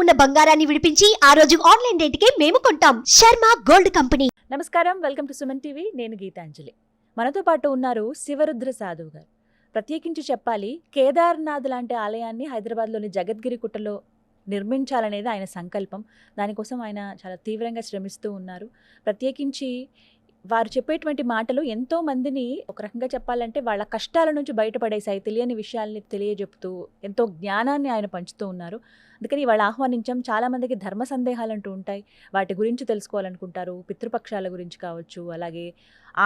ఉన్న బంగారాన్ని విడిపించి ఆ రోజు ఆన్లైన్ రేటుకే మేము కొంటాం. Sharma gold company. నమస్కారం, వెల్కమ్ టు సుమన్ టీవీ. నేను గీతాంజలి. మనతో పాటు ఉన్నారు శివరుద్ర సాధువు గారు. ప్రత్యేకించి చెప్పాలి, కేదార్నాథ్ లాంటి ఆలయాన్ని హైదరాబాద్లోని జగద్గిరి గుట్టలో నిర్మించాలనేది ఆయన సంకల్పం. దానికోసం ఆయన చాలా తీవ్రంగా శ్రమిస్తూ ఉన్నారు. ప్రత్యేకించి వారు చెప్పేటువంటి మాటలు ఎంతో మందిని ఒక రకంగా చెప్పాలంటే వాళ్ళ కష్టాల నుంచి బయటపడేసాయి. తెలియని విషయాల్ని తెలియజెప్తూ ఎంతో జ్ఞానాన్ని ఆయన పంచుతూ ఉన్నారు. అందుకని ఇవాళ ఆహ్వానించాం. చాలామందికి ధర్మ సందేహాలు అంటూ ఉంటాయి, వాటి గురించి తెలుసుకోవాలనుకుంటారు. పితృపక్షాల గురించి కావచ్చు, అలాగే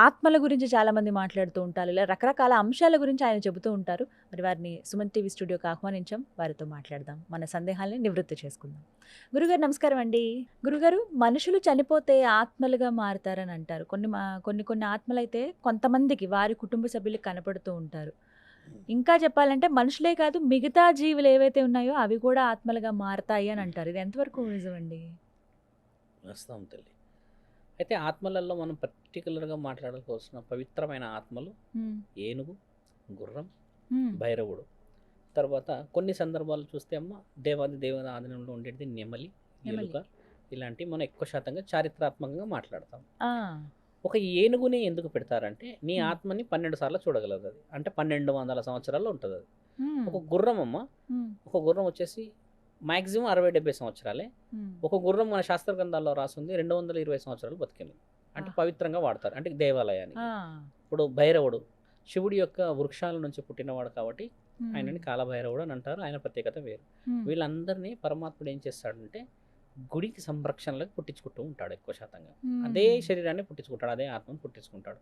ఆత్మల గురించి చాలామంది మాట్లాడుతూ ఉంటారు. ఇలా రకరకాల అంశాల గురించి ఆయన చెబుతూ ఉంటారు. మరి వారిని సుమన్ టీవీ స్టూడియోకి ఆహ్వానించాం. వారితో మాట్లాడదాం, మన సందేహాలని నివృత్తి చేసుకుందాం. గురుగారు నమస్కారం అండి. గురుగారు, మనుషులు చనిపోతే ఆత్మలుగా మారుతారని అంటారు. కొన్ని ఆత్మలు అయితే కొంతమందికి వారి కుటుంబ సభ్యులకు కనపడుతూ ఉంటారు. ఇంకా చెప్పాలంటే మనుషులే కాదు, మిగతా జీవులు ఏవైతే ఉన్నాయో అవి కూడా ఆత్మలుగా మారతాయి అని అంటారు. ఇది ఎంతవరకు నిజమండి? వస్తాం తల్లి. అయితే ఆత్మలలో మనం పర్టికులర్గా మాట్లాడుకోవాల్సిన పవిత్రమైన ఆత్మలు ఏనుగు, గుర్రం, భైరవుడు. తర్వాత కొన్ని సందర్భాలు చూస్తే అమ్మ దేవాది దేవత ఆధీనంలో ఉండేది నెమలి, ఎలుక, ఇలాంటివి మనం ఎక్కువ శాతంగా చారిత్రాత్మకంగా మాట్లాడతాం. ఒక ఏనుగుని ఎందుకు పెడతారంటే నీ ఆత్మని 12 సార్లు చూడగలదు. అది అంటే 1200 సంవత్సరాల్లో ఉంటుంది అది. ఒక గుర్రం అమ్మ, ఒక గుర్రం వచ్చేసి మ్యాక్సిమం 60-70 సంవత్సరాలే. ఒక గుర్రం మన శాస్త్ర గ్రంథాల్లో రాసింది 220 సంవత్సరాలు బతికింది. అంటే పవిత్రంగా వాడతారు, అంటే దేవాలయానికి. ఇప్పుడు భైరవుడు శివుడి యొక్క వృక్షాల నుంచి పుట్టినవాడు కాబట్టి ఆయనని కాలభైరవుడు అని అంటారు. ఆయన ప్రత్యేకత వేరు. వీళ్ళందరినీ పరమాత్ముడు ఏం చేస్తాడంటే గుడికి సంరక్షణలకు పుట్టించుకుంటూ ఉంటాడు. ఎక్కువ శాతంగా అదే శరీరాన్ని పుట్టించుకుంటాడు, అదే ఆత్మను పుట్టించుకుంటాడు.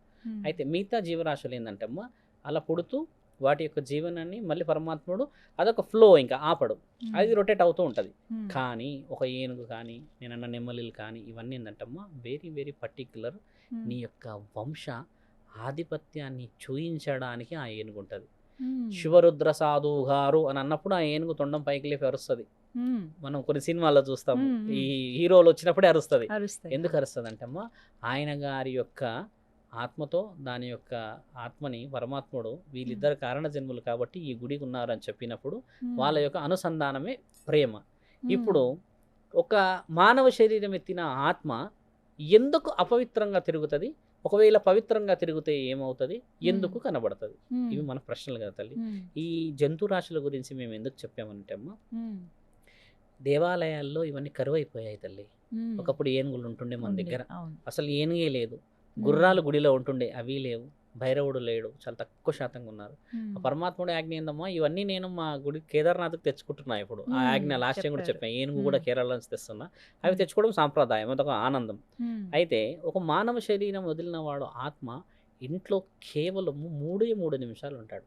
అయితే మిగతా జీవరాశులు ఏంటంటే అమ్మ అలా పుడుతూ వాటి యొక్క జీవనాన్ని మళ్ళీ పరమాత్ముడు అదొక ఫ్లో ఇంకా ఆపడు, అది రొటేట్ అవుతూ ఉంటుంది. కానీ ఒక ఏనుగు కానీ నేనన్న నెమ్మలిలు కానీ ఇవన్నీ ఏంటంటమ్మా వెరీ వెరీ పర్టిక్యులర్. నీ యొక్క వంశ ఆధిపత్యాన్ని చూయించడానికి ఆ ఏనుగు ఉంటుంది. శివరుద్ర సాధువు గారు అని అన్నప్పుడు ఆ ఏనుగు తొండం పైకి లేపి అరుస్తుంది. మనం కొన్ని సినిమాల్లో చూస్తాము, ఈ హీరోలు వచ్చినప్పుడే అరుస్తుంది. ఎందుకు అరుస్తుంది అంటే అమ్మ ఆయన గారి యొక్క ఆత్మతో దాని యొక్క ఆత్మని పరమాత్ముడు వీళ్ళిద్దరు కారణ జన్ములు కాబట్టి ఈ గుడికి ఉన్నారని చెప్పినప్పుడు వాళ్ళ యొక్క అనుసంధానమే ప్రేమ. ఇప్పుడు ఒక మానవ శరీరం ఎత్తిన ఆత్మ ఎందుకు అపవిత్రంగా తిరుగుతుంది, ఒకవేళ పవిత్రంగా తిరిగితే ఏమవుతుంది, ఎందుకు కనబడుతుంది? ఇవి మన ప్రశ్నలు కదా తల్లి. ఈ జంతు రాశుల గురించి మేము ఎందుకు చెప్పామంటే అమ్మ దేవాలయాల్లో ఇవన్నీ కరువైపోయాయి తల్లి. ఒకప్పుడు ఏనుగులు ఉంటుండే మన దగ్గర, అసలు ఏనుగే లేదు. గుర్రాలు గుడిలో ఉంటుండే, అవి లేవు. భైరవుడు లేడు, చాలా తక్కువ శాతంగా ఉన్నారు. పరమాత్ముడు ఆజ్ఞ ఏందమ్మా, ఇవన్నీ నేను మా గుడి కేదార్నాథ్కి తెచ్చుకుంటున్నా. ఇప్పుడు ఆ ఆజ్ఞ లాస్ట్ టైం కూడా చెప్పాను, ఏనుగు కూడా కేరళ నుంచి తెస్తున్నా. అవి తెచ్చుకోవడం సాంప్రదాయం, అదొక ఆనందం. అయితే ఒక మానవ శరీరం వదిలిన వాడు ఆత్మ ఇంట్లో కేవలం 3 నిమిషాలు ఉంటాడు.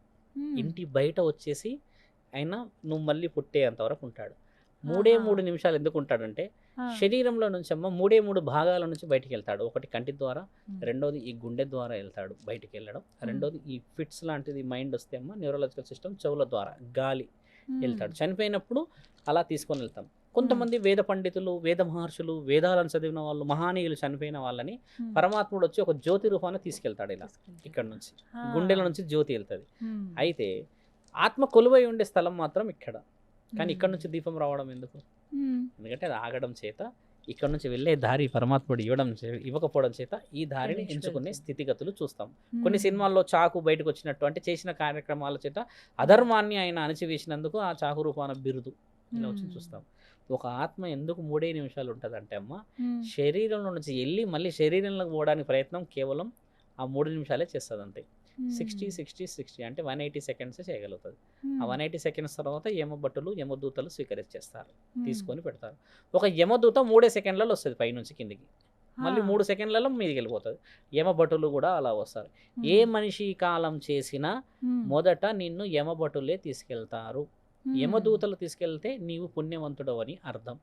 ఇంటి బయట వచ్చేసి అయినా నువ్వు మళ్ళీ పుట్టేంతవరకు ఉంటాడు. 3 నిమిషాలు ఎందుకు ఉంటాడంటే శరీరంలో నుంచి అమ్మ 3 భాగాల నుంచి బయటికి వెళ్తాడు. ఒకటి కంటి ద్వారా, రెండోది ఈ గుండె ద్వారా వెళ్తాడు బయటికి వెళ్ళడం, రెండోది ఈ ఫిట్స్ లాంటిది మైండ్ వస్తే అమ్మ న్యూరలాజికల్ సిస్టమ్ చెవుల ద్వారా గాలి వెళ్తాడు. చనిపోయినప్పుడు అలా తీసుకొని వెళ్తాం. కొంతమంది వేద పండితులు, వేద మహర్షులు, వేదాలను చదివిన వాళ్ళు, మహానీయులు చనిపోయిన వాళ్ళని పరమాత్ముడు వచ్చి ఒక జ్యోతి రూపాన్ని తీసుకెళ్తాడు. ఇలా ఇక్కడ నుంచి గుండెల నుంచి జ్యోతి వెళ్తుంది. అయితే ఆత్మ కొలువై ఉండే స్థలం మాత్రం ఇక్కడ. కానీ ఇక్కడ నుంచి దీపం రావడం ఎందుకు? ఎందుకంటే అది ఆగడం చేత, ఇక్కడ నుంచి వెళ్ళే దారి పరమాత్ముడు ఇవ్వకపోవడం చేత ఈ దారిని ఎంచుకునే స్థితిగతులు చూస్తాం. కొన్ని సినిమాల్లో చాకు బయటకు వచ్చినట్టు, అంటే చేసిన కార్యక్రమాల చేత అధర్మాన్ని ఆయన అణచివేసినందుకు ఆ చాకు రూపాన బిరుదు ఇలా వచ్చి చూస్తాం. ఒక ఆత్మ ఎందుకు 3 నిమిషాలు ఉంటుంది అంటే అమ్మ శరీరంలో నుంచి వెళ్ళి మళ్ళీ శరీరంలోకి పోవడానికి ప్రయత్నం కేవలం ఆ 3 నిమిషాలే చేస్తుంది అంతే. 60 అంటే 180 సెకండ్స్ చేయగలుగుతుంది. ఆ 180 సెకండ్స్ తర్వాత యమభటులు, యమదూతలు స్వీకరించేస్తారు, తీసుకొని పెడతారు. ఒక యమదూత 3 సెకండ్లలో వస్తుంది పైనుంచి కిందికి, మళ్ళీ 3 సెకండ్లలో మీదికి వెళ్ళిపోతుంది. యమభటులు కూడా అలా వస్తారు. ఏ మనిషి కాలం చేసినా మొదట నిన్ను యమభటులే తీసుకెళ్తారు. యమదూతలు తీసుకెళ్తే నీవు పుణ్యవంతుడు అని అర్థం.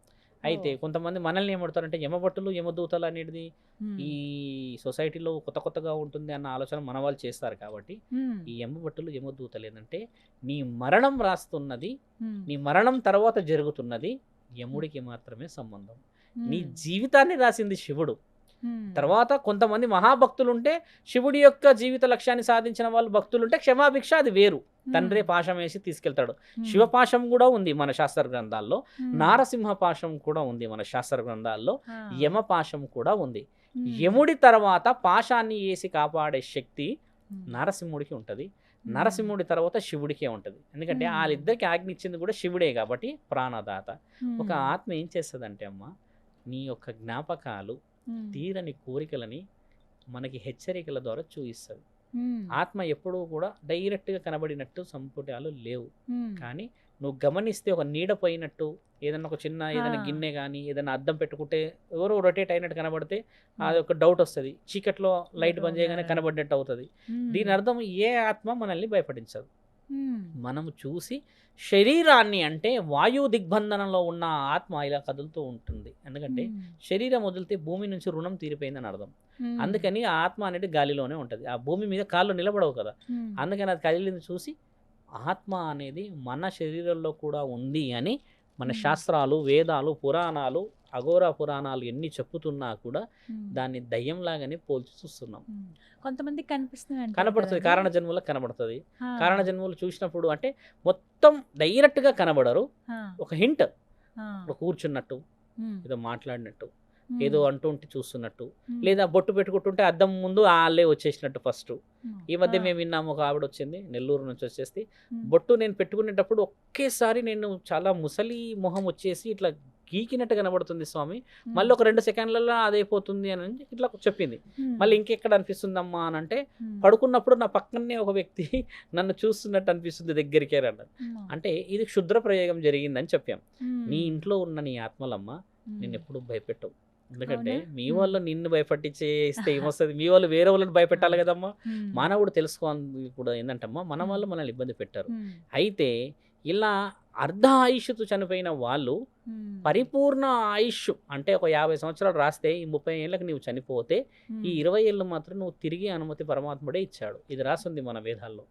అయితే కొంతమంది మనల్ని ఏమడతారంటే యమభటులు, యమదూతలు అనేది ఈ సొసైటీలో కొత్తగా ఉంటుంది అన్న ఆలోచన మన వాళ్ళు చేస్తారు. కాబట్టి ఈ యమభటులు, యమదూతలు ఏంటంటే నీ మరణం రాస్తున్నది, నీ మరణం తర్వాత జరుగుతున్నది యముడికి మాత్రమే సంబంధం. నీ జీవితాన్ని రాసింది శివుడు, తర్వాత కొంతమంది మహాభక్తులు ఉంటే శివుడి యొక్క జీవిత లక్ష్యాన్ని సాధించిన వాళ్ళు భక్తులు ఉంటే క్షమాభిక్ష అది వేరు, తండ్రి పాశం వేసి తీసుకెళ్తాడు. శివపాశం కూడా ఉంది మన శాస్త్ర గ్రంథాల్లో, నారసింహ పాశం కూడా ఉంది మన శాస్త్ర గ్రంథాల్లో, యమపాశం కూడా ఉంది. యముడి తర్వాత పాశాన్ని వేసి కాపాడే శక్తి నరసింహుడికి ఉంటుంది, నరసింహుడి తర్వాత శివుడికే ఉంటుంది. ఎందుకంటే వాళ్ళిద్దరికి ఆజ్ఞ ఇచ్చింది కూడా శివుడే కాబట్టి ప్రాణదాత. ఒక ఆత్మ ఏం చేస్తుందంటే అమ్మ, నీ యొక్క జ్ఞాపకాలు తీరని కోరికలని మనకి హెచ్చరికల ద్వారా చూపిస్తుంది. ఆత్మ ఎప్పుడూ కూడా డైరెక్ట్గా కనబడినట్టు సంపుటాలు లేవు, కానీ నువ్వు గమనిస్తే ఒక నీడ పోయినట్టు, ఏదైనా ఒక చిన్న ఏదైనా గిన్నె కానీ ఏదైనా అద్దం పెట్టుకుంటే ఎవరో రొటేట్ అయినట్టు కనబడితే అది ఒక డౌట్ వస్తుంది, చీకట్లో లైట్ బంద్ చేయగానే కనబడినట్టు అవుతుంది. దీని అర్థం ఏ ఆత్మ మనల్ని భయపడించదు. మనము చూసి శరీరాన్ని అంటే వాయు దిగ్బంధనంలో ఉన్న ఆత్మ ఇలా కదులుతూ ఉంటుంది. ఎందుకంటే శరీరం వదిలితే భూమి నుంచి రుణం తీరిపోయిందని అర్థం. అందుకని ఆ ఆత్మ అనేది గాలిలోనే ఉంటుంది, ఆ భూమి మీద కాళ్ళు నిలబడవు కదా, అందుకని అది కదిలింది చూసి ఆత్మ అనేది మన శరీరంలో కూడా ఉంది అని మన శాస్త్రాలు, వేదాలు, పురాణాలు, అఘోర పురాణాలు ఎన్ని చెప్పుతున్నా కూడా దాన్ని దయ్యంలాగానే పోల్చి చూస్తున్నాం. కొంతమంది కనపడుతుంది, కారణ జన్మలకు కనబడుతుంది. కారణ జన్మలు చూసినప్పుడు అంటే మొత్తం డైరెక్ట్గా కనబడరు, ఒక హింట్, కూర్చున్నట్టు, ఏదో మాట్లాడినట్టు, ఏదో అంటుంటే చూస్తున్నట్టు, లేదా బొట్టు పెట్టుకుంటుంటే అద్దం ముందు వాళ్ళే వచ్చేసినట్టు. ఫస్ట్ ఈ మధ్య మేము విన్నాము, ఒక ఆవిడ వచ్చింది నెల్లూరు నుంచి వచ్చేసి, బొట్టు నేను పెట్టుకునేటప్పుడు ఒకేసారి నేను చాలా ముసలి మొహం వచ్చేసి ఇట్లా గీకినట్టు కనబడుతుంది స్వామి, మళ్ళీ ఒక 2 సెకండ్లలో అదైపోతుంది అని ఇట్లా చెప్పింది. మళ్ళీ ఇంకెక్కడ అనిపిస్తుందమ్మా అని అంటే, పడుకున్నప్పుడు నా పక్కనే ఒక వ్యక్తి నన్ను చూస్తున్నట్టు అనిపిస్తుంది దగ్గరికే అన్నాడు. అంటే ఇది క్షుద్ర ప్రయోగం జరిగిందని చెప్పాం. నీ ఇంట్లో ఉన్న నీ ఆత్మలమ్మ నేను ఎప్పుడు భయపెట్టవు, ఎందుకంటే మీ వాళ్ళు నిన్ను భయపట్టించేస్తే ఏమొస్తుంది, మీ వాళ్ళు వేరే వాళ్ళని భయపెట్టాలి కదమ్మా. మానవుడు తెలుసుకోవాలి కూడా ఏంటంటమ్మా, మన వాళ్ళు మనల్ని ఇబ్బంది పెట్టారు. అయితే ఇలా అర్ధ ఆయుష్తో చనిపోయిన వాళ్ళు పరిపూర్ణ ఆయుష్ అంటే ఒక 50 సంవత్సరాలు రాస్తే ఈ 30 ఏళ్ళకి నీవు చనిపోతే ఈ 20 ఏళ్ళు మాత్రం నువ్వు తిరిగి అనుమతి పరమాత్ముడే ఇచ్చాడు. ఇది రాసింది మన వేదాల్లో.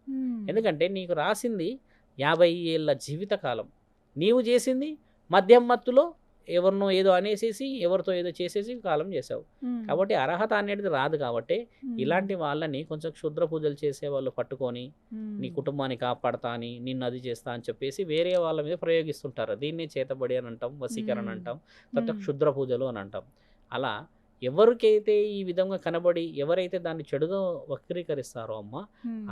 ఎందుకంటే నీకు రాసింది 50 ఏళ్ళ జీవితకాలం, నీవు చేసింది మద్యం మత్తులో ఎవరినో ఏదో అనేసేసి ఎవరితో ఏదో చేసేసి కాలం చేసావు. కాబట్టి అర్హత అనేది రాదు. కాబట్టి ఇలాంటి వాళ్ళని కొంచెం క్షుద్ర పూజలు చేసే వాళ్ళు పట్టుకొని నీ కుటుంబాన్ని కాపాడతా అని, నిన్ను అది చేస్తా అని చెప్పేసి వేరే వాళ్ళ మీద ప్రయోగిస్తుంటారు. దీన్నే చేతబడి అని అంటాం, వశీకరణ అంటాం, తర్వాత క్షుద్ర పూజలు అని అంటాం. అలా ఎవరికైతే ఈ విధంగా కనబడి ఎవరైతే దాన్ని చెడుగా వక్రీకరిస్తారో అమ్మ,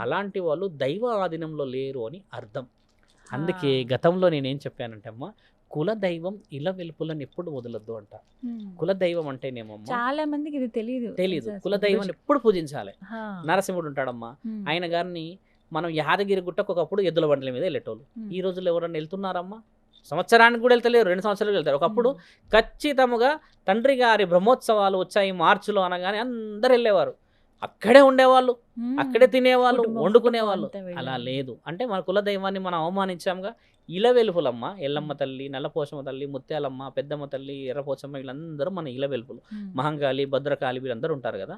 అలాంటి వాళ్ళు దైవ ఆధీనంలో లేరు అని అర్థం. అందుకే గతంలో నేనేం చెప్పానంటే అమ్మ, కుల దైవం ఇల వెలుపులను ఎప్పుడు వదలొద్దు అంట. కుల దైవం అంటేనేమమ్మా చాలా మందికి ఇది తెలియదు. కుల దైవాన్ని ఎప్పుడు పూజించాలి. నరసింహుడు ఉంటాడమ్మా, ఆయన గారిని మనం యాదగిరి గుట్టకు ఒకప్పుడు ఎద్దుల బండ్ల మీద వెళ్ళేటోళ్ళు. ఈ రోజుల్లో ఎవరన్నా వెళ్తున్నారమ్మా? సంవత్సరానికి కూడా వెళ్తలేరు, 2 సంవత్సరాలు వెళ్తారు. ఒకప్పుడు ఖచ్చితంగా తండ్రి గారి బ్రహ్మోత్సవాలు వచ్చాయి మార్చిలో అనగానే అందరు వెళ్ళేవారు, అక్కడే ఉండేవాళ్ళు, అక్కడే తినేవాళ్ళు, వండుకునేవాళ్ళు. అలా లేదు అంటే మన కుల దైవాన్ని మనం అవమానించాముగా. ఇల వెలుపులమ్మ, ఎల్లమ్మ తల్లి, నల్లపోచమ్మ తల్లి, ముత్యాలమ్మ, పెద్దమ్మ తల్లి, ఎర్రపోచమ్మ, వీళ్ళందరూ మన ఇల వెలుపులు. మహంకాళి, భద్రకాళి వీళ్ళందరూ ఉంటారు కదా.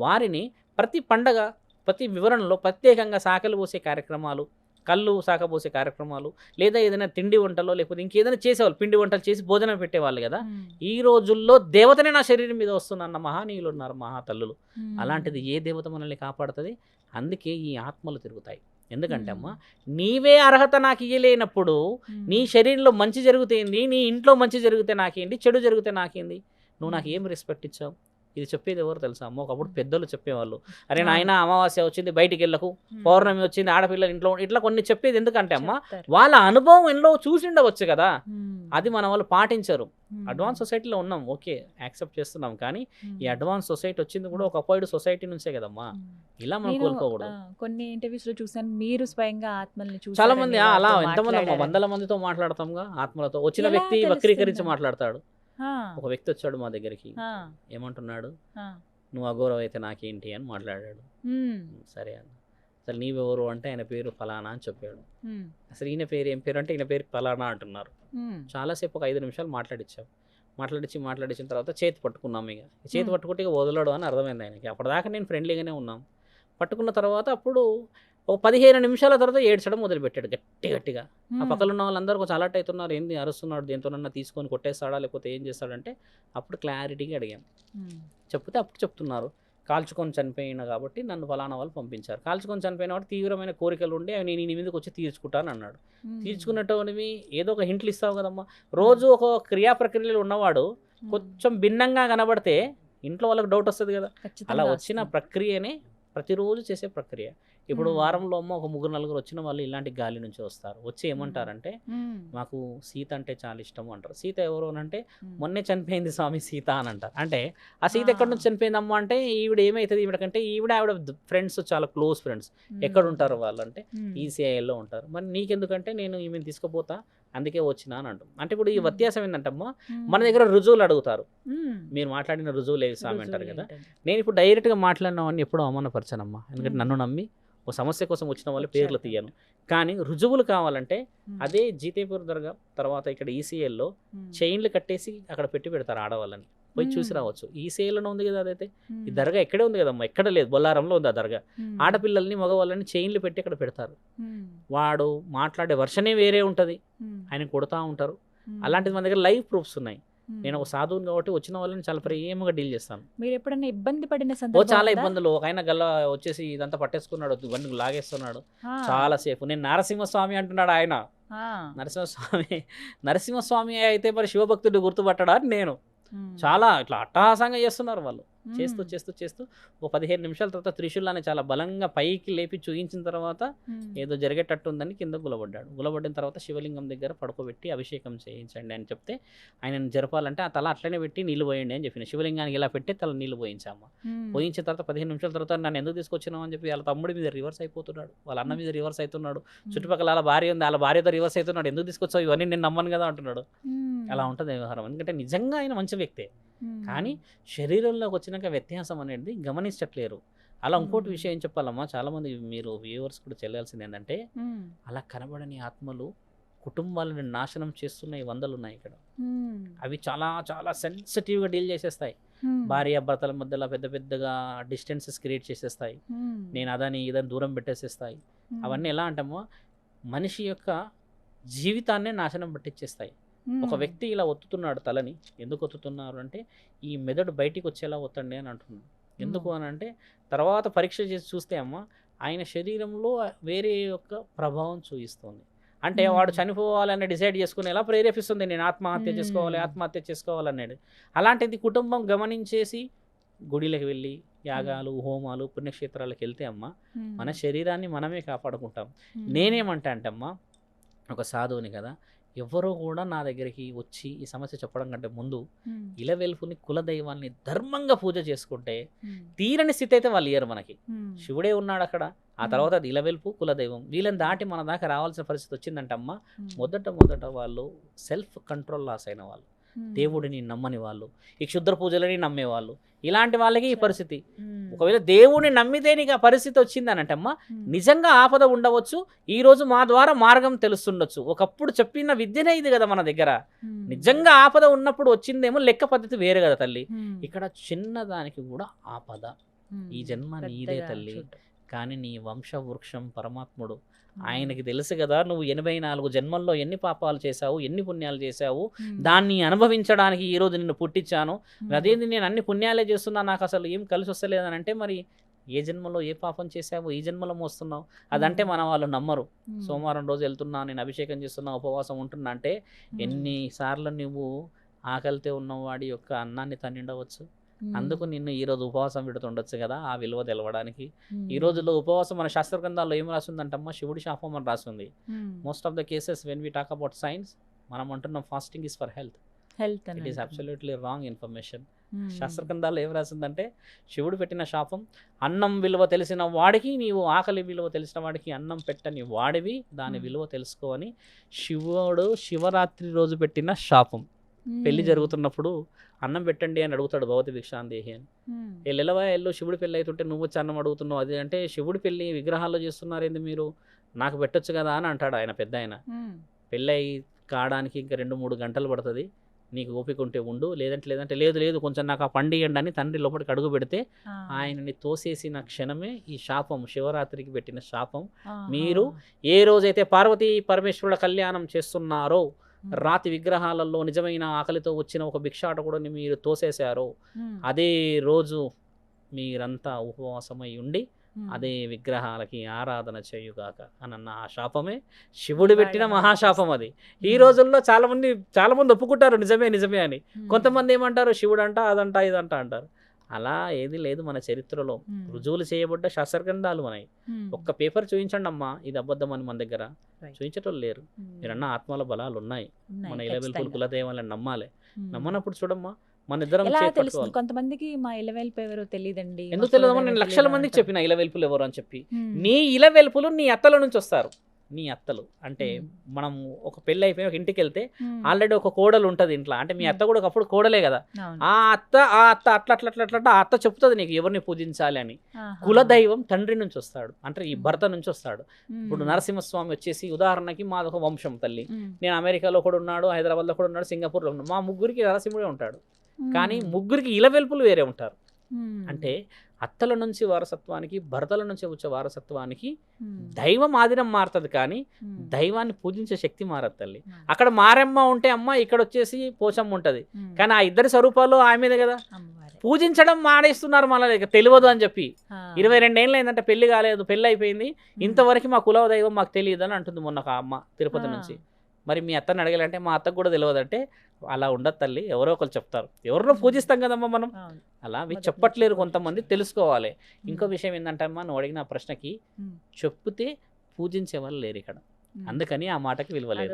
వారిని ప్రతి పండగ, ప్రతి వివరణలో ప్రత్యేకంగా సాకలు పోసే కార్యక్రమాలు, కళ్ళు సాకబోసే కార్యక్రమాలు, లేదా ఏదైనా తిండి వంటలో లేకపోతే ఇంకేదైనా చేసేవాళ్ళు, పిండి వంటలు చేసి భోజనం పెట్టేవాళ్ళు కదా. ఈ రోజుల్లో దేవతనే నా శరీరం మీద వస్తున్న మహానీయులు ఉన్నారు, మహాతల్లులు. అలాంటిది ఏ దేవత మనల్ని కాపాడుతుంది? అందుకే ఈ ఆత్మలు తిరుగుతాయి. ఎందుకంటే అమ్మ, నీవే అర్హత నాకు ఇయ్యలేనప్పుడు నీ శరీరంలో మంచి జరుగుతేంది, నీ ఇంట్లో మంచి జరిగితే నాకేంటి, చెడు జరిగితే నాకేంది? నువ్వు నాకు ఏం రెస్పెక్ట్ ఇచ్చావు? ఇది చెప్పేది ఎవరు తెలుసా అమ్మ? ఒకప్పుడు పెద్దలు చెప్పేవాళ్ళు, అరే నాయన అమావాస్య వచ్చింది బయటికి వెళ్ళకు, పౌర్ణమి వచ్చింది ఆడపిల్లలు ఇంట్లో, ఇట్లా కొన్ని చెప్పేది. ఎందుకంటే అమ్మ, వాళ్ళ అనుభవం ఎన్నో చూసి ఉండవచ్చు కదా, అది మన వాళ్ళు పాటించరు. అడ్వాన్స్ సొసైటీలో ఉన్నాం, ఓకే యాక్సెప్ట్ చేస్తున్నాం, కానీ ఈ అడ్వాన్స్ సొసైటీ వచ్చింది కూడా ఒక అపాయిడ్ సొసైటీ నుంచే కదమ్మా. ఇలా మనం కోలుకోకూడదు. కొన్ని ఇంటర్వ్యూస్ లో చూసాను, మీరు స్వయంగా ఆత్మల్ని చూసి చాలా మంది అలా ఎంతమంది అమ్మ, 100 మందితో మాట్లాడతాంగా ఆత్మలతో. వచ్చిన వ్యక్తి వక్రీకరించి మాట్లాడతాడు. ఒక వ్యక్తి వచ్చాడు మా దగ్గరికి, ఏమంటున్నాడు, నువ్వు అఘోరం అయితే నాకేంటి అని మాట్లాడాడు. సరే అన్న, అసలు నీవెవరు అంటే ఆయన పేరు ఫలానా అని చెప్పాడు. అసలు ఈయన పేరు ఏం పేరు అంటే ఈయన పేరు ఫలానా అంటున్నారు. చాలాసేపు ఒక 5 నిమిషాలు మాట్లాడించాం. మాట్లాడించిన తర్వాత చేతి పట్టుకున్నాం. ఇక చేతి పట్టుకుంటే ఇక వదలడు అని అర్థమైంది ఆయనకి. అప్పటిదాకా నేను ఫ్రెండ్లీగానే ఉన్నాం. పట్టుకున్న తర్వాత అప్పుడు ఒక 15 నిమిషాల తర్వాత ఏడ్చడం మొదలుపెట్టాడు గట్టిగా. ఆ పక్కన ఉన్న వాళ్ళందరూ కొంచెం అలర్ట్ అవుతున్నారు, ఏంది అరుస్తున్నాడు, దేంతోనన్నా తీసుకొని కొట్టేస్తాడా లేకపోతే ఏం చేస్తాడంటే అప్పుడు క్లారిటీగా అడిగాను. చెప్తే అప్పుడు చెప్తున్నారు, కాల్చుకొని చనిపోయిన కాబట్టి నన్ను ఫలానా వాళ్ళు పంపించారు. కాల్చుకొని చనిపోయిన వాడు తీవ్రమైన కోరికలు ఉండి అవి నేను నీ మీదకి వచ్చి తీర్చుకుంటాను అన్నాడు. తీర్చుకున్నట్టువి ఏదో ఒక హింట్లు ఇస్తావు కదమ్మా. రోజు ఒక క్రియా ప్రక్రియలు ఉన్నవాడు కొంచెం భిన్నంగా కనబడితే ఇంట్లో వాళ్ళకి డౌట్ వస్తుంది కదా. అలా వచ్చిన ప్రక్రియనే ప్రతిరోజు చేసే ప్రక్రియ. ఇప్పుడు వారంలో అమ్మ ఒక 3-4 వచ్చిన వాళ్ళు ఇలాంటి గాలి నుంచి వస్తారు. వచ్చి ఏమంటారంటే మాకు సీత అంటే చాలా ఇష్టము అంటారు. సీత ఎవరు అంటే మొన్నే చనిపోయింది స్వామి సీత అని అంటారు. అంటే ఆ సీత ఎక్కడి నుంచి చనిపోయిందమ్మా అంటే ఈవిడ ఏమవుతుంది, ఈవిడకంటే ఆవిడ ఫ్రెండ్స్ చాలా క్లోజ్ ఫ్రెండ్స్. ఎక్కడ ఉంటారు వాళ్ళు అంటే ఈసీఐఎల్లో ఉంటారు. మరి నీకెందుకంటే నేను ఈమెను తీసుకుపోతా అందుకే వచ్చినా అని అంటాం. అంటే ఇప్పుడు ఈ వ్యత్యాసం ఏంటంటమ్మా, మన దగ్గర రుజువులు అడుగుతారు, మీరు మాట్లాడిన రుజువులు ఏవి స్వామి అంటారు కదా. నేను ఇప్పుడు డైరెక్ట్గా మాట్లాడినవన్నీ ఎప్పుడూ అవమానపరచానమ్మా. ఎందుకంటే నన్ను నమ్మి ఒక సమస్య కోసం వచ్చిన వాళ్ళు పేర్లు తీయను. కానీ రుజువులు కావాలంటే అదే జీతేపూర్ దర్గా తర్వాత ఇక్కడ ఈసీఎల్లో చైన్లు కట్టేసి అక్కడ పెడతారు ఆడవాళ్ళని. పోయి చూసి రావచ్చు. ఈసీఎల్లోనే ఉంది కదా అదైతే. ఈ దర్గా ఎక్కడే ఉంది కదమ్మా, ఎక్కడ లేదు, బొల్లారంలో ఉంది ఆ దర్గా. ఆడపిల్లల్ని మగవాళ్ళని చైన్లు పెట్టి అక్కడ పెడతారు. వాడు మాట్లాడే వర్షనే వేరే ఉంటుంది, ఆయన కొడతా ఉంటారు. అలాంటిది మన దగ్గర లైవ్ ప్రూఫ్స్ ఉన్నాయి. నేను ఒక సాధువుని కాబట్టి వచ్చిన వాళ్ళని చాలా ప్రేమగా డీల్ చేస్తాను. మీరు ఎప్పుడైనా ఇబ్బంది పడిన సందర్భం? చాలా ఇబ్బందులు. ఒక ఆయన గల్ల వచ్చేసి ఇదంతా పట్టేసుకున్నాడు, ఇవన్నీ లాగేస్తున్నాడు చాలా సేపు. నేను నరసింహస్వామి అంటున్నాడు ఆయన. నరసింహస్వామి అయితే మరి శివభక్తుడు గుర్తుపట్టడా నేను. చాలా ఇట్లా అట్టహాసంగా చేస్తున్నారు వాళ్ళు. చేస్తూ ఒక 15 నిమిషాల తర్వాత త్రిశూలాన్ని చాలా బలంగా పైకి లేపి చూయించిన తర్వాత ఏదో జరిగేటట్టు ఉందని కింద గులబడిన తర్వాత శివలింగం దగ్గర పడుకోబెట్టి అభిషేకం చేయించండి అని చెప్తే ఆయనను జరపాలంటే ఆ తల అట్లనే పెట్టి నీళ్ళు పోయండి అని చెప్పిన. శివలింగానికి ఇలా పెట్టి తల నీళ్ళు పోయించాము. పోయించిన తర్వాత 15 నిమిషాల తర్వాత నన్ను ఎందుకు తీసుకొచ్చినావు అని చెప్పి వాళ్ళ తమ్ముడి మీద రివర్స్ అయిపోతున్నాడు, వాళ్ళ అన్న మీద రివర్స్ అవుతున్నాడు. చుట్టుపక్కల వాళ్ళ భార్య ఉంది, వాళ్ళ భార్యతో రివర్స్ అవుతున్నాడు. ఎందుకు తీసుకొచ్చావు ఇవన్నీ, నేను నమ్మను కదా అంటున్నాడు. అలా ఉంటుంది వ్యవహారం. ఎందుకంటే నిజంగా ఆయన మంచి వ్యక్తే, కానీ శరీరంలోకి వచ్చినాక వ్యత్యాసం అనేది గమనించట్లేరు. అలా ఇంకోటి విషయం ఏం చెప్పాలమ్మా, చాలామంది మీరు వ్యూవర్స్ కూడా తెలియాల్సింది ఏంటంటే అలా కనబడని ఆత్మలు కుటుంబాలను నాశనం చేస్తున్నాయి, వందలు ఉన్నాయి ఇక్కడ. అవి చాలా చాలా సెన్సిటివ్గా డీల్ చేసేస్తాయి. భార్య భర్తల మధ్యలో పెద్దగా డిస్టెన్సెస్ క్రియేట్ చేసేస్తాయి. నేను అదని ఇదని దూరం పెట్టేసేస్తాయి. అవన్నీ ఎలా అంటామో మనిషి యొక్క జీవితాన్నే నాశనం పట్టించేస్తాయి. ఒక వ్యక్తి ఇలా ఒత్తుతున్నాడు తలని, ఎందుకు ఒత్తుతున్నారు అంటే ఈ మెదడు బయటికి వచ్చేలా ఒత్తండి అని అంటున్నాడు. ఎందుకు అని అంటే తర్వాత పరీక్ష చేసి చూస్తే అమ్మ ఆయన శరీరంలో వేరే యొక్క ప్రభావం చూపిస్తుంది. అంటే వాడు చనిపోవాలని డిసైడ్ చేసుకునేలా ప్రేరేపిస్తుంది, నేను ఆత్మహత్య చేసుకోవాలనేది. అలాంటిది కుటుంబం గమనించేసి గుడిలకు వెళ్ళి యాగాలు హోమాలు పుణ్యక్షేత్రాలకు వెళ్తే అమ్మ మన శరీరాన్ని మనమే కాపాడుకుంటాం. నేనేమంటా అంటే అమ్మ ఒక సాధువుని కదా, ఎవరో కూడా నా దగ్గరికి వచ్చి ఈ సమస్య చెప్పడం కంటే ముందు ఇలవెల్పుని కులదైవాన్ని ధర్మంగా పూజ చేసుకుంటే తీరని స్థితి అయితే వాళ్ళు ఇయ్యరు మనకి. శివుడే ఉన్నాడు అక్కడ, ఆ తర్వాత అది ఇలవెల్పు కులదైవం, వీళ్ళని దాటి మన దాకా రావాల్సిన పరిస్థితి వచ్చిందంటే అమ్మ మొదట వాళ్ళు సెల్ఫ్ కంట్రోల్ లాస్ అయిన వాళ్ళు, దేవుడిని నమ్మని వాళ్ళు, ఈ క్షుద్ర పూజలని నమ్మేవాళ్ళు, ఇలాంటి వాళ్ళకి ఈ పరిస్థితి. ఒకవేళ దేవుడిని నమ్మితే నీకు ఆ పరిస్థితి వచ్చింది అని అంటే అమ్మ నిజంగా ఆపద ఉండవచ్చు. ఈ రోజు మా ద్వారా మార్గం తెలుస్తుండొచ్చు. ఒకప్పుడు చెప్పిన విద్యనే ఇది కదా మన దగ్గర. నిజంగా ఆపద ఉన్నప్పుడు వచ్చిందేమో లెక్క పద్ధతి వేరే కదా తల్లి. ఇక్కడ చిన్నదానికి కూడా ఆపద. ఈ జన్మ నీదే తల్లి, కానీ నీ వంశవృక్షం పరమాత్ముడు. ఆయనకి తెలుసు కదా నువ్వు 84 జన్మల్లో ఎన్ని పాపాలు చేశావు, ఎన్ని పుణ్యాలు చేశావు, దాన్ని అనుభవించడానికి ఈరోజు నిన్ను పుట్టించాను. అదేంది నేను అన్ని పుణ్యాలే చేస్తున్నా, నాకు అసలు ఏం కలిసి వస్తలేదని అంటే మరి ఏ జన్మలో ఏ పాపం చేసావో ఈ జన్మలో మోస్తున్నావు. అదంటే మన వాళ్ళు నమ్మరు. సోమవారం రోజు వెళ్తున్నా, నేను అభిషేకం చేస్తున్నా, ఉపవాసం ఉంటున్నా అంటే ఎన్నిసార్లు నువ్వు ఆకలితో ఉన్నవాడి యొక్క అన్నాన్ని తన్నిండవచ్చు. అందుకు నిన్ను ఈరోజు ఉపవాసం పెడుతుండొచ్చు కదా ఆ విలువ తెలవడానికి. ఈ రోజుల్లో ఉపవాసం మన శాస్త్ర గ్రంథాల్లో ఏం రాస్తుందంటమ్మా, శివుడి శాపం అని రాస్తుంది. Most of the cases when we talk about science మనం అంటున్నాం fasting is for health. It is absolutely wrong information. శాస్త్ర గ్రంథాల్లో ఏం రాసిందంటే శివుడు పెట్టిన శాపం, అన్నం విలువ తెలిసిన వాడికి, నీవు ఆకలి విలువ తెలిసిన వాడికి అన్నం పెట్టని వాడివి, దాని విలువ తెలుసుకో అని శివుడు శివరాత్రి రోజు పెట్టిన శాపం. పెళ్లి జరుగుతున్నప్పుడు అన్నం పెట్టండి అని అడుగుతాడు భగవతి భిక్షాందేహి అని. ఎల్లు శివుడి పెళ్ళి అవుతుంటే నువ్వు వచ్చి అన్నం అడుగుతున్నావు, అది అంటే శివుడి పెళ్ళి విగ్రహాల్లో చేస్తున్నారేంది మీరు, నాకు పెట్టొచ్చు కదా అని అంటాడు ఆయన పెద్ద ఆయన. పెళ్ళి కావడానికి ఇంకా 2-3 గంటలు పడుతుంది, నీకు ఓపిక ఉంటే ఉండు, లేదంటే లేదు కొంచెం నాకు ఆ పండు ఇవ్వండి అని తండ్రి లోపలికి అడుగు పెడితే ఆయనని తోసేసిన క్షణమే ఈ శాపం, శివరాత్రికి పెట్టిన శాపం. మీరు ఏ రోజైతే పార్వతీ పరమేశ్వరుల కళ్యాణం చేస్తున్నారో, రాతి విగ్రహాలలో నిజమైన ఆకలితో వచ్చిన ఒక భిక్షాటకుడిని మీరు తోసేశారో, అదే రోజు మీరంతా ఉపవాసమై ఉండి అదే విగ్రహాలకి ఆరాధన చేయుగాక అన్న ఆ శాపమే శివుడు పెట్టిన మహాశాపం అది. ఈ రోజుల్లో చాలా మంది ఒప్పుకుంటారు నిజమే అని. కొంతమంది ఏమంటారు, శివుడు అంట అదంట ఇదంట అంటారు. అలా ఏది లేదు మన చరిత్రలో. రుజువులు చేయబడ్డ శాస్త్రగ్రంథాలు ఉన్నాయి. ఒక్క పేపర్ చూపించండి అమ్మా ఇది అబద్ధం అని మన దగ్గర చూపించటం లేరు. మీరన్న ఆత్మల బలాలు ఉన్నాయి. మన ఇలవెల్పులు కులదేవాలని నమ్మాలి. నమ్మనప్పుడు చూడమ్మా మన ఇద్దరం తెలుస్తుంది. కొంతమందికి మా ఇలవెల్పు ఎవరో తెలియదండి. ఎందుకు తెలియదమ్మా, నేను లక్షల మందికి చెప్పిన ఇలవెల్పులు ఎవరు అని చెప్పి. నీ ఇలవెల్పులు నీ అత్తల నుంచి వస్తారు. నీ అత్తలు అంటే మనం ఒక పెళ్ళి అయిపోయి ఒక ఇంటికి వెళ్తే ఆల్రెడీ ఒక కోడలు ఉంటుంది ఇంట్లో. అంటే మీ అత్త కూడా ఒకప్పుడు కోడలే కదా. ఆ అత్త అట్లా ఆ అత్త చెప్తుంది నీకు ఎవరిని పూజించాలి అని. కులదైవం తండ్రి నుంచి వస్తాడు, అంటే ఈ భర్త నుంచి వస్తాడు. ఇప్పుడు నరసింహస్వామి వచ్చేసి ఉదాహరణకి మాదొక వంశం తల్లి. నేను అమెరికాలో కూడా ఉన్నాడు, హైదరాబాద్లో కూడా ఉన్నాడు, సింగపూర్లో ఉన్నాడు. మా ముగ్గురికి నరసింహుడే ఉంటాడు, కానీ ముగ్గురికి ఇలవెల్పులు వేరే ఉంటారు. అంటే అత్తల నుంచి వారసత్వానికి, భర్తల నుంచి వచ్చే వారసత్వానికి దైవం ఆధీనం మారుతుంది, కానీ దైవాన్ని పూజించే శక్తి మారదు తల్లి. అక్కడ మారమ్మ ఉంటే అమ్మ, ఇక్కడ వచ్చేసి పోచమ్మ ఉంటుంది. కానీ ఆ ఇద్దరి స్వరూపాలు ఆమెదే కదా. పూజించడం మానేస్తున్నారు, మళ్ళీ తెలియదు అని చెప్పి. 22 ఏళ్ళు అయిందంటే పెళ్లి కాలేదు, పెళ్ళి అయిపోయింది, ఇంతవరకు మా కుల దైవం మాకు తెలియదు అని అంటుంది మొన్న ఒక అమ్మ తిరుపతి నుంచి. మరి మీ అత్తని అడగాలంటే మా అత్తకు కూడా తెలియదంటే అలా ఉండదు తల్లి. ఎవరో ఒకరు చెప్తారు, ఎవరినో పూజిస్తాం కదమ్మా మనం. అలా మీరు చెప్పట్లేరు, కొంతమంది తెలుసుకోవాలి. ఇంకో విషయం ఏంటంటే అమ్మా, నువ్వు అడిగిన ప్రశ్నకి చెప్తే పూజించే వాళ్ళు లేరు ఇక్కడ, అందుకని ఆ మాటకి విలువ లేదు.